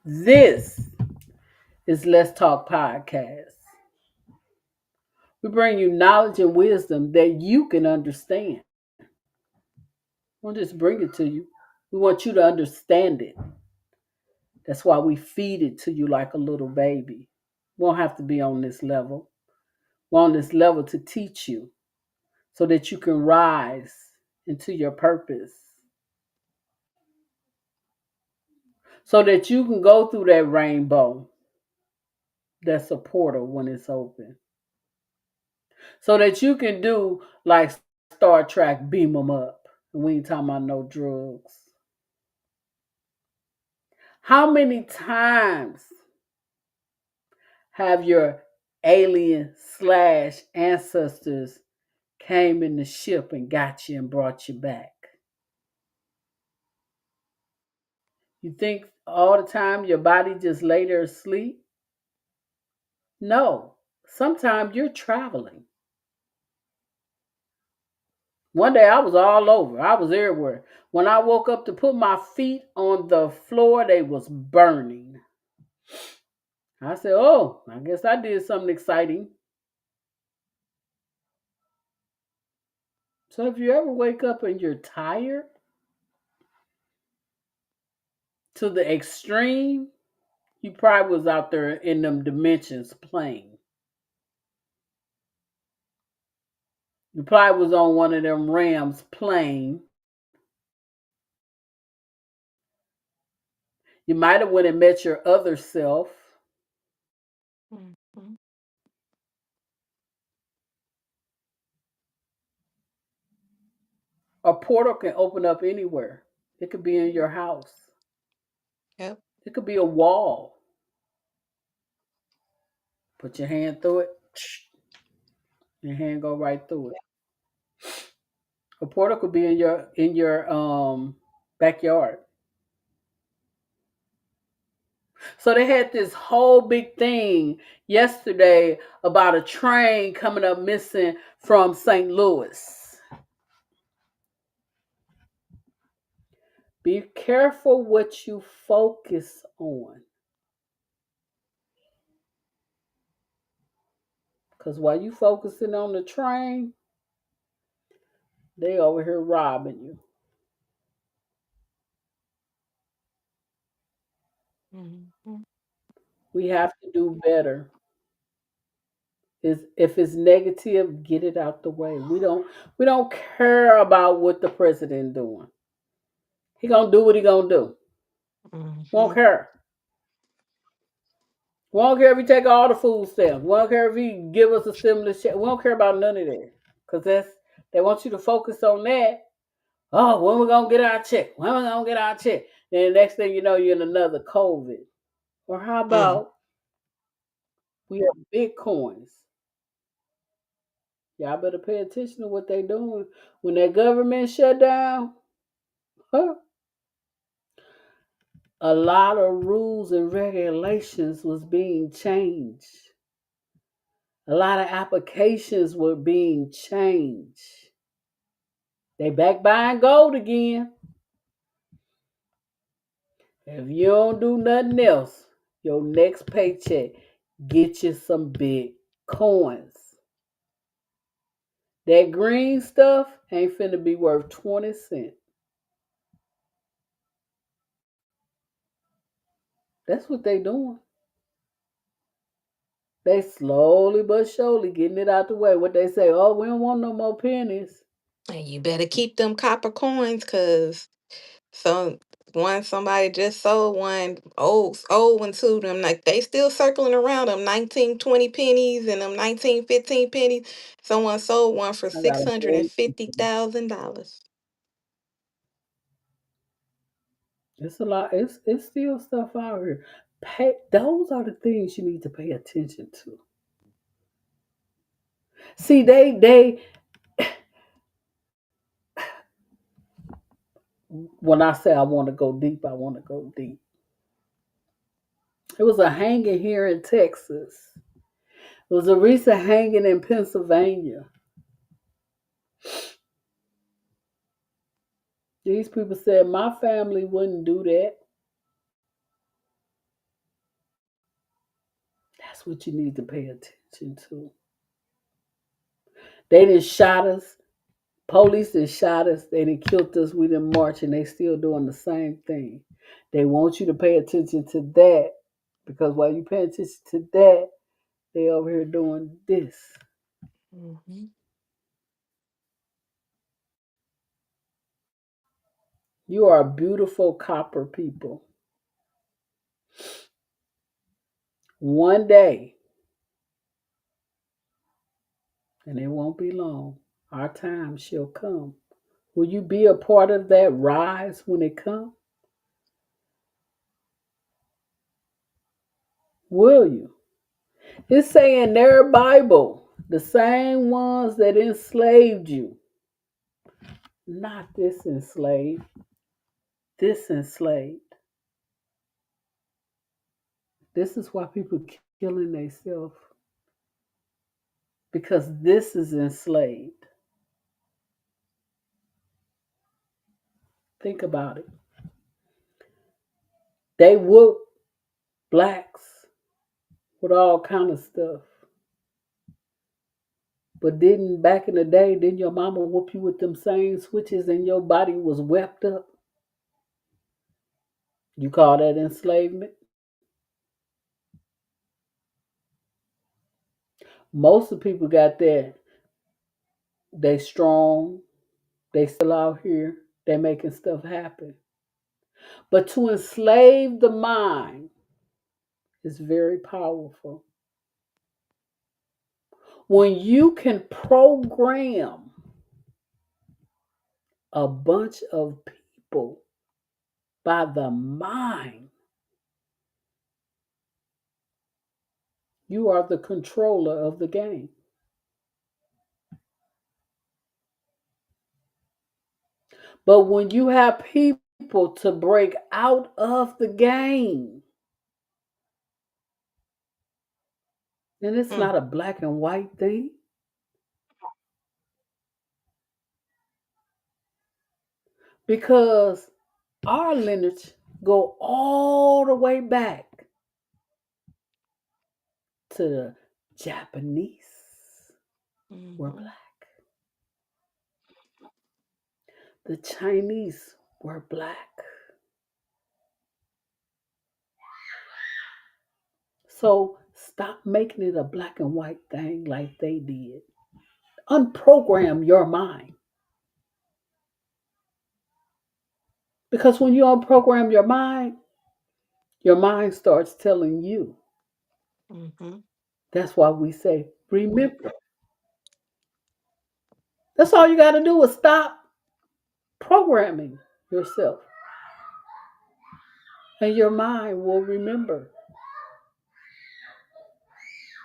This is Let's Talk Podcast. We bring you knowledge and wisdom that you can understand. We'll just bring it to you. We want you to understand it. That's why we feed it to you like a little baby. We won't have to be on this level. We're on this level to teach you so that you can rise into your purpose. So that you can go through that rainbow that's a portal when it's open. So that you can do like Star Trek, beam them up. And we ain't talking about no drugs. How many times have your alien slash ancestors came in the ship and got you and brought you back? You think all the time your body just lay there asleep? No. Sometimes you're traveling. One day I was all over. I was everywhere. When I woke up to put my feet on the floor, they was burning. I said, oh, I guess I did something exciting. So if you ever wake up and you're tired to the extreme, you probably was out there in them dimensions playing. You probably was on one of them Rams playing. You might have went and met your other self. Mhm. A portal can open up anywhere. It could be in your house. Yep. It could be a wall. Put your hand through it. Your hand go right through it. A portal could be in your backyard. So they had this whole big thing yesterday about a train coming up missing from St. Louis. Be careful what you focus on. Because while you focusing on the train, They over here robbing you. Mhm. We have to do better. Is if it's negative, get it out the way. We don't care about what the president doing. He gonna do what he gonna do. Won't Mhm. care. Won't care if he take all the food stamps. Won't care if he give us a stimulus check. We don't care about none of that. Cause they want you to focus on that. Oh, when we gonna get our check? When we gonna get our check? Then the next thing you know, you're in another COVID. Or how Mm. about we have bitcoins? Y'all better pay attention to what they doing. When that government shut down, huh, a lot of rules and regulations was being changed. A lot of applications were being changed. They back buying gold again. If you don't do nothing else, your next paycheck, get you some big coins. That green stuff ain't finna be worth 20 cents. That's what they doing. They slowly but surely getting it out the way. What they say, oh, we don't want no more pennies. And you better keep them copper coins, cause somebody just sold one old one to them. Like they still circling around them 1920 pennies and them 1915 pennies. Someone sold one for I six gotta hundred and wait. fifty thousand dollars. It's a lot. It's still stuff out here. Those are the things you need to pay attention to. See, they when I say I want to go deep, I want to go deep. It was a hanging here in Texas. It was a recent hanging in Pennsylvania. These people said my family wouldn't do that. That's what you need to pay attention to. They didn't shot us. Police didn't shot us. They didn't killed us. We didn't march, and they still doing the same thing. They want you to pay attention to that because while you pay attention to that, they over here doing this. Mhm. You are beautiful copper people. One day, and it won't be long, our time shall come. Will you be a part of that rise when it comes? Will you? It's saying their Bible, the same ones that enslaved you, not this enslaved, this enslaved. This is why people killing themselves because this is enslaved. Think about it. They whoop blacks with all kind of stuff. But didn't back in the day, didn't your mama whoop you with them same switches and your body was wept up? You call that enslavement? Most of the people got that. They strong. They still out here. They making stuff happen. But to enslave the mind is very powerful. When you can program a bunch of people by the mind, you are the controller of the game. But when you have people to break out of the game, and it's Mm. not a black and white thing, because our lineage go all the way back to the Japanese were Mhm. black. The Chinese were black. So stop making it a black and white thing like they did. Unprogram your mind. Because when you unprogram your mind starts telling you. Mm-hmm. That's why we say, remember. That's all you got to do is stop programming yourself, and your mind will remember.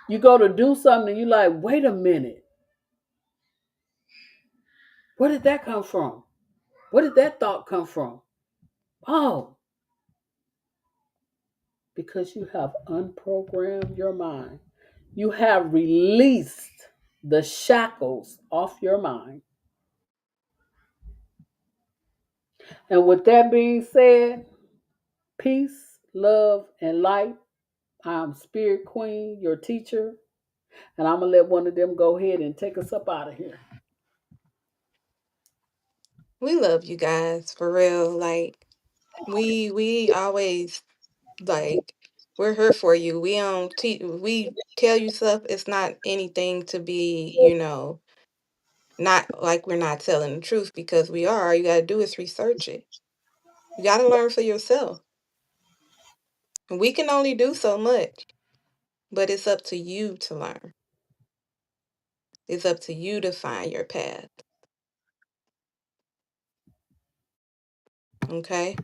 You go to do something, and you're like, wait a minute, where did that come from? Where did that thought come from? Oh, because you have unprogrammed your mind. You have released the shackles off your mind. And with that being said, peace, love, and light. I'm Spirit Queen, your teacher, and I'm gonna let one of them go ahead and take us up out of here. We love you guys for real. Like we always like we're here for you. We tell you stuff. It's not anything to be, not like we're not telling the truth because we are. All you gotta do is research it. You gotta learn for yourself. We can only do so much, but it's up to you to learn. It's up to you to find your path. Okay?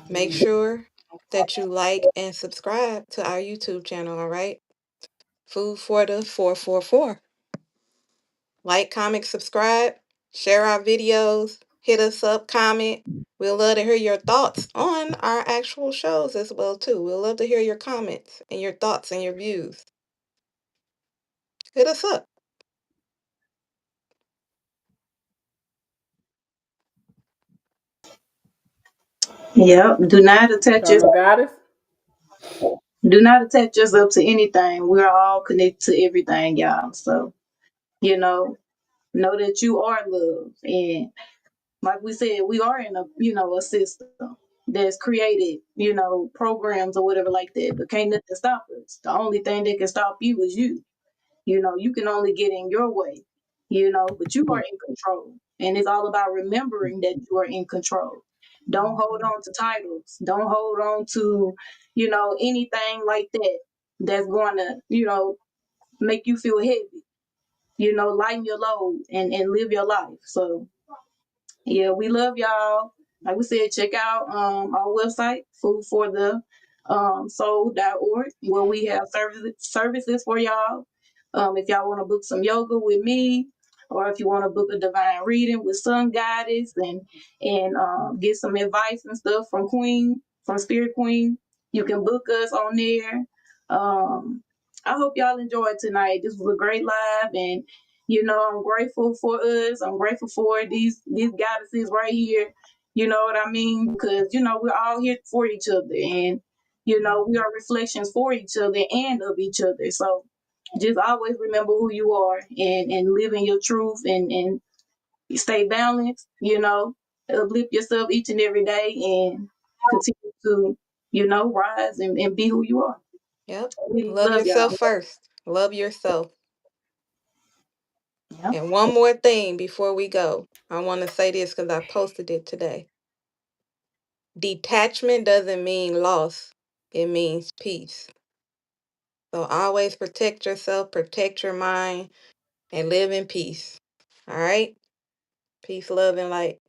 Make sure that you like and subscribe to our YouTube channel, all right? Food for the 444. Like, comment, subscribe, share our videos, hit us up, comment. We'll love to hear your thoughts on our actual shows as well too. We'll love to hear your comments and your thoughts and your views. Hit us up. Yep. Turtle Goddess. Do not attach yourself to anything. We're all connected to everything, y'all. So, you know that you are loved. And like we said, we are in a system that's created, programs or whatever like that. But can't nothing stop us. The only thing that can stop you is you. You can only get in your way, but you are in control. And it's all about remembering that you are in control. Don't hold on to titles. Don't hold on to, anything like that that's going to, make you feel heavy. Lighten your load and live your life. So yeah, we love y'all. Like we said, check out our website, foodforthesoul.org, where we have services for y'all. If y'all want to book some yoga with me, or if you want to book a divine reading with Sun Goddess and get some advice and stuff from Spirit Queen, you can book us on there. I hope y'all enjoyed tonight. This was a great live, and I'm grateful for us. I'm grateful for these goddesses right here. You know what I mean? Because we're all here for each other, and we are reflections for each other and of each other. So just always remember who you are and live in your truth and stay balanced. Uplift yourself each and every day and continue to rise and be who you are. Yep. We Love love y'all. yourself first. Love yourself. Yeah. And one more thing before we go. I want to say this because I posted it today. Detachment doesn't mean loss. It means peace. So always protect yourself, protect your mind, and live in peace. All right? Peace, love, and light.